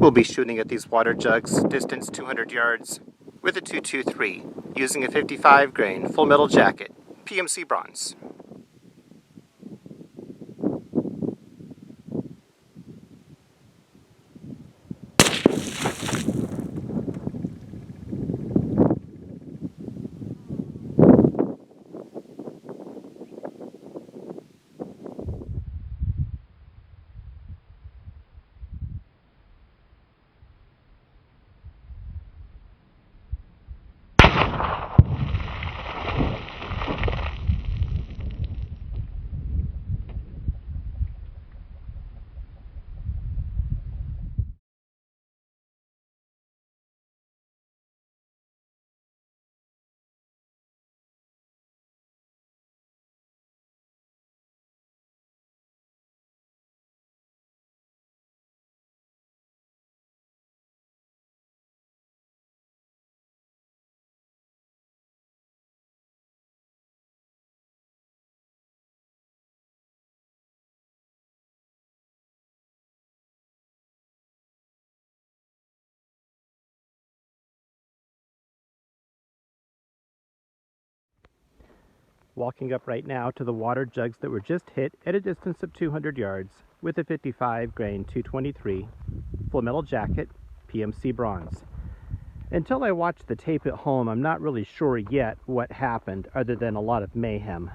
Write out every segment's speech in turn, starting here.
We'll be shooting at these water jugs, distance 200 yards, with a .223, using a 55 grain full metal jacket, PMC bronze. Walking up right now to the water jugs that were just hit at a distance of 200 yards with a 55 grain .223 full metal jacket, PMC bronze. Until I watch the tape at home, I'm not really sure yet what happened other than a lot of mayhem.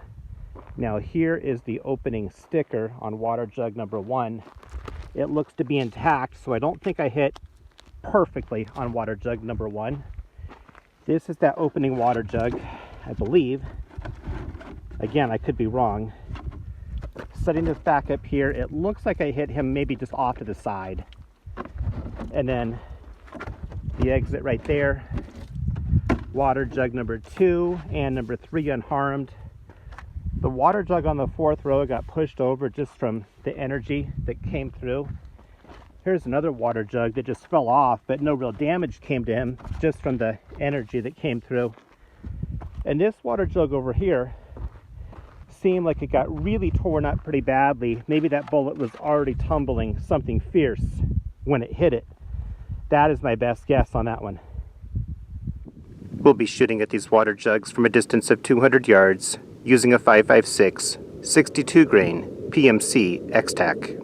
Now here is the opening sticker on water jug number 1. It looks to be intact, so I don't think I hit perfectly on water jug number 1. This is that opening water jug, I believe. Again, I could be wrong. Setting this back up here, it looks like I hit him maybe just off to the side. And then the exit right there. Water jug number 2 and number 3 unharmed. The water jug on the 4th row got pushed over just from the energy that came through. Here's another water jug that just fell off, but no real damage came to him just from the energy that came through. And this water jug over here seemed like it got really torn up pretty badly. Maybe that bullet was already tumbling something fierce when it hit it. That is my best guess on that one. We'll be shooting at these water jugs from a distance of 200 yards using a 5.56 62 grain PMC X-Tac.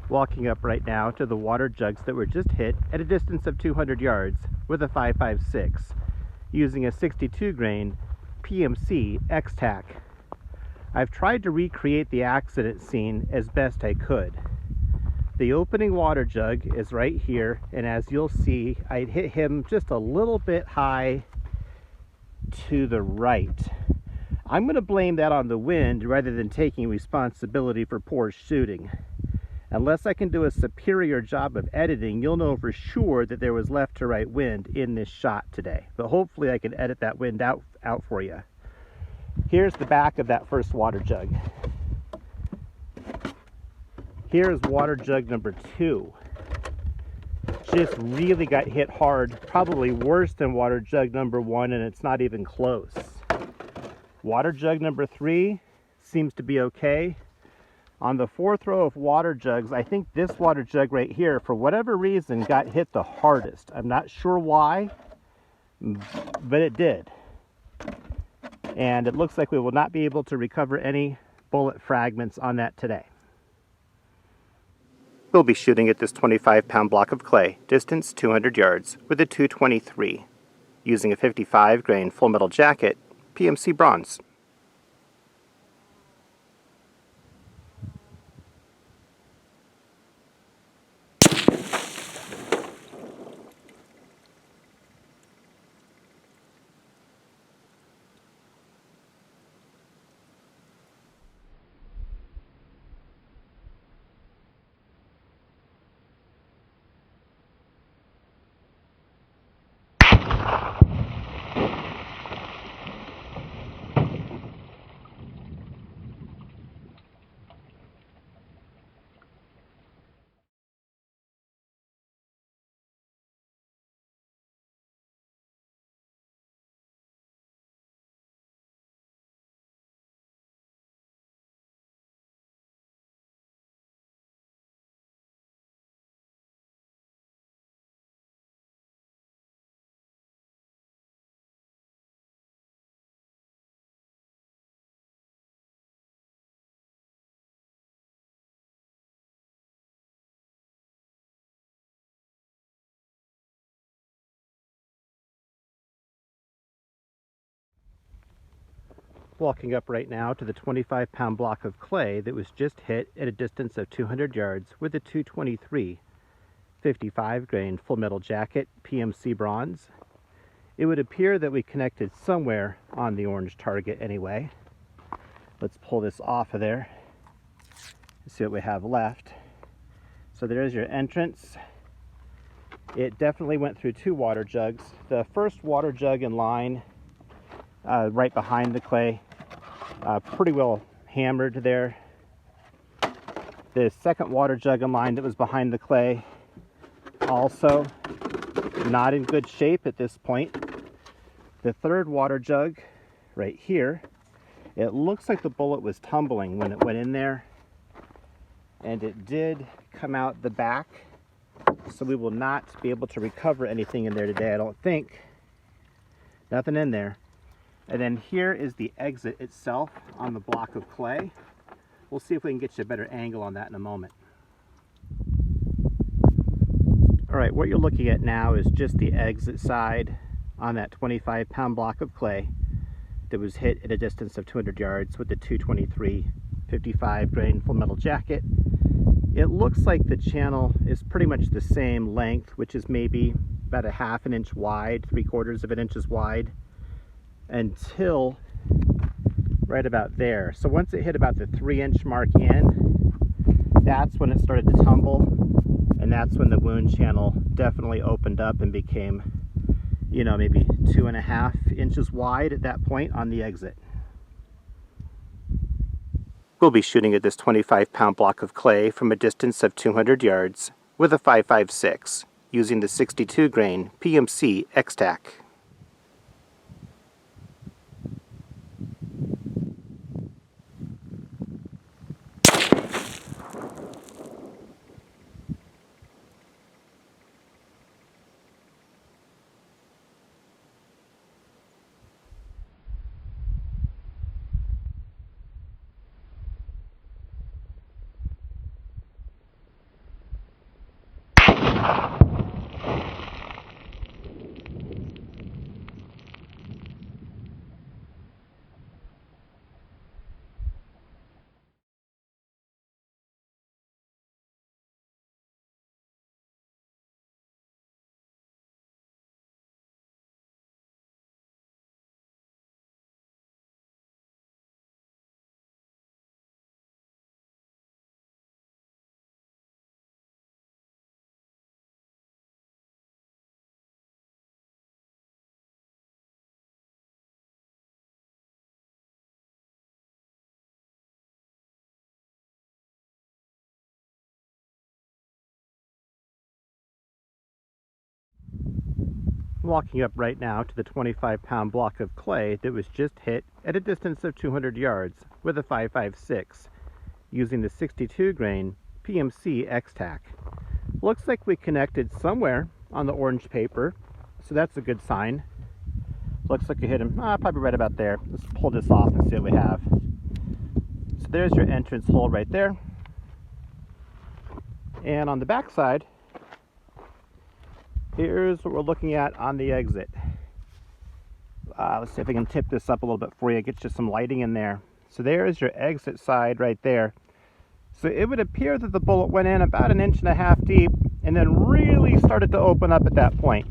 Walking up right now to the water jugs that were just hit at a distance of 200 yards with a 5.56 using a 62 grain PMC X-Tac. I've tried to recreate the accident scene as best I could. The opening water jug is right here, and as you'll see, I hit him just a little bit high to the right. I'm going to blame that on the wind rather than taking responsibility for poor shooting. Unless I can do a superior job of editing, you'll know for sure that there was left to right wind in this shot today. But hopefully I can edit that wind out for you. Here's the back of that first water jug. Here's water jug number 2. Just really got hit hard, probably worse than water jug number 1, and it's not even close. Water jug number 3 seems to be okay. On the fourth row of water jugs, I think this water jug right here, for whatever reason, got hit the hardest. I'm not sure why, but it did. And it looks like we will not be able to recover any bullet fragments on that today. We'll be shooting at this 25-pound block of clay, distance 200 yards, with a .223, using a 55 grain full metal jacket, PMC bronze. Walking up right now to the 25-pound block of clay that was just hit at a distance of 200 yards with a .223 55 grain full metal jacket, PMC bronze. It would appear that we connected somewhere on the orange target anyway. Let's pull this off of there and see what we have left. So there's your entrance. It definitely went through two water jugs. The first water jug in line right behind the clay, pretty well hammered there. The second water jug in line that was behind the clay, also not in good shape at this point. The third water jug right here, it looks like the bullet was tumbling when it went in there, and it did come out the back, so we will not be able to recover anything in there today, I don't think. Nothing in there. And then here is the exit itself on the block of clay. We'll see if we can get you a better angle on that in a moment. All right, what you're looking at now is just the exit side on that 25-pound block of clay that was hit at a distance of 200 yards with the .223 55 grain full metal jacket. It looks like the channel is pretty much the same length, which is maybe about a ½ an inch wide, 3/4 of an inch wide, until right about there. So once it hit about the 3-inch mark in, that's when it started to tumble, and that's when the wound channel definitely opened up and became, you know, maybe 2.5 inches wide at that point on the exit. We'll be shooting at this 25-pound block of clay from a distance of 200 yards with a 5.56 using the 62 grain PMC X-Tac. Walking up right now to the 25-pound block of clay that was just hit at a distance of 200 yards with a 5.56 using the 62 grain PMC X-Tack. Looks like we connected somewhere on the orange paper, so that's a good sign. Looks like you hit him probably right about there. Let's pull this off and see what we have. So there's your entrance hole right there. And on the back side, here's what we're looking at on the exit. Let's see if I can tip this up a little bit for you, get you some lighting in there. So there's your exit side right there. So it would appear that the bullet went in about 1.5 inches deep and then really started to open up at that point.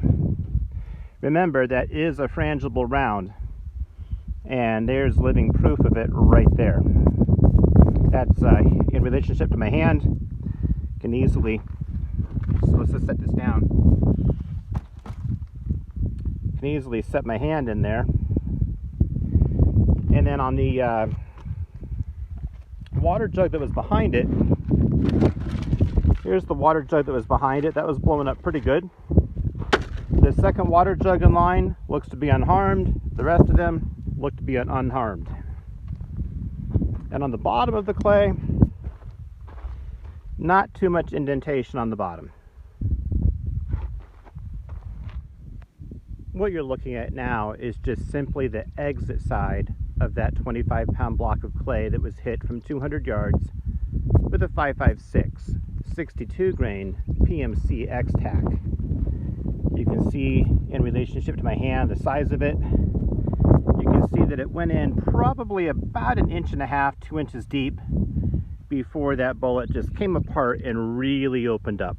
Remember, that is a frangible round, and there's living proof of it right there. That's in relationship to my hand. Can easily, so let's just set this down. Can easily set my hand in there, and then on the water jug that was behind it, here's the water jug that was behind it. That was blowing up pretty good. The second water jug in line looks to be unharmed. The rest of them look to be unharmed. And on the bottom of the clay, not too much indentation on the bottom. What you're looking at now is just simply the exit side of that 25-pound block of clay that was hit from 200 yards with a 5.56 62 grain PMC X-Tack. You can see in relationship to my hand the size of it. You can see that it went in probably about 1.5 inches, 2 inches deep before that bullet just came apart and really opened up.